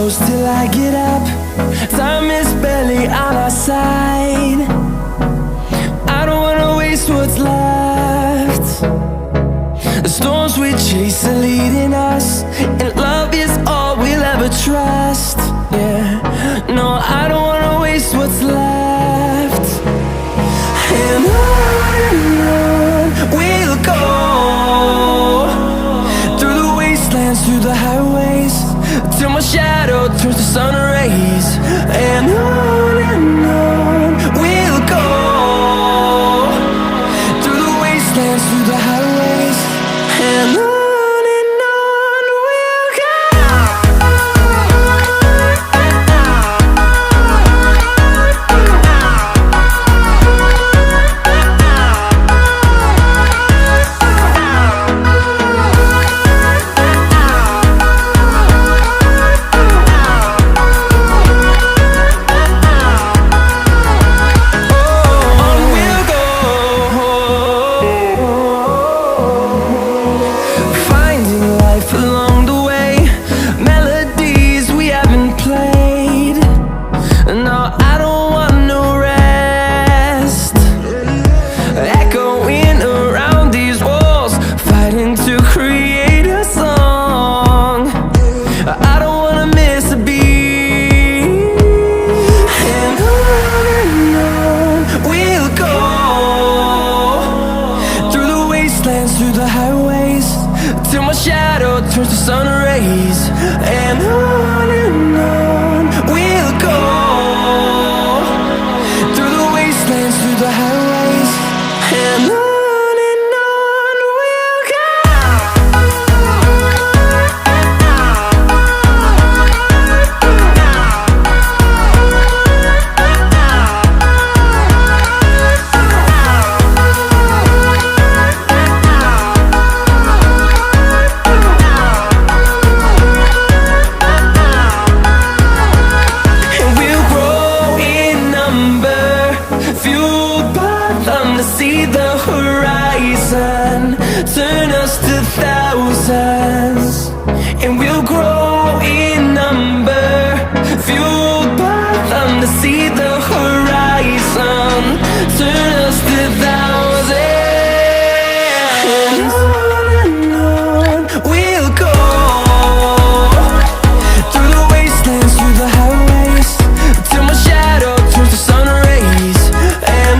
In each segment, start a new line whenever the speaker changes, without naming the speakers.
close till I get up. Time is barely on our side. I don't wanna waste what's left. The storms we chase are leading us, and love is all we'll ever trust. Yeah, no, I don't wanna waste what's left. And on we'll go, through the wastelands, through the highways, till my shadow turns to sun rays. And on we'll go, through the wastelands, through the highways, and on we'll go. Through the highways, till my shadow turns to sun rays. And on we'll go, through the wastelands, through the highways, and on we'll go. See the horizon turn us to thousands, and we'll grow in number, fueled by them. To see the horizon turn us to thousands, and on we'll go, through the wastelands, through the highways, till my shadow turns to sun rays. And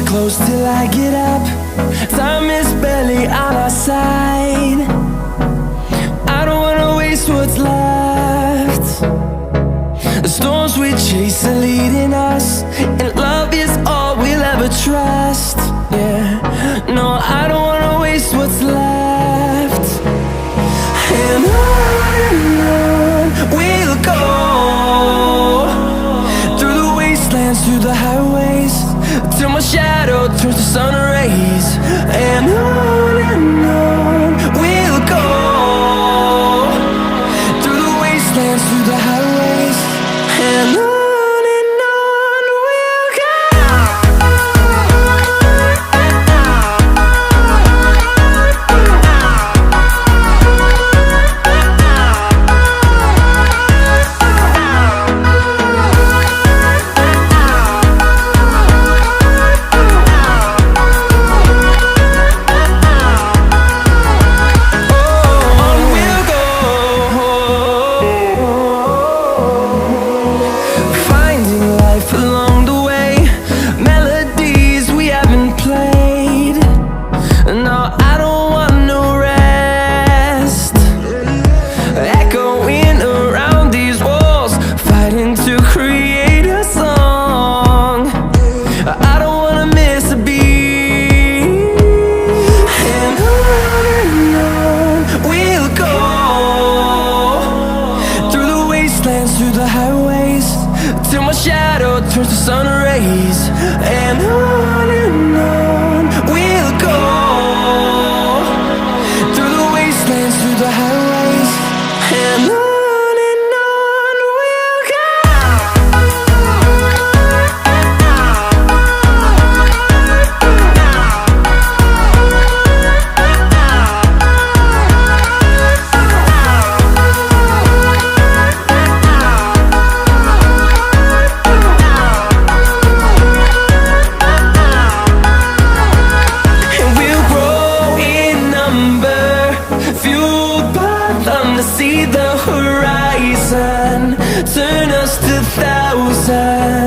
close till I get up. Time is barely on our side. I don't wanna waste what's left. The storms we chase are leading us, and love is all we'll ever trust. Yeah, no, I don't wanna waste what's left. And on we'll go, through the wastelands, through the highways, till my shadow turns to sun rays. And on we'll go, through the wastelands, through the highways, and on we'll go. And on we'll go, through the wastelands, through the highways, till my shadow turns to sun rays. And on we'll go, through the wastelands, through the highways, till my shadow turns to sun rays. And on we'll go, through the wastelands, through the highways, till my shadow turns to sun rays. And on we'll go. turns to sun rays, and on we'll go. turn us to thousands.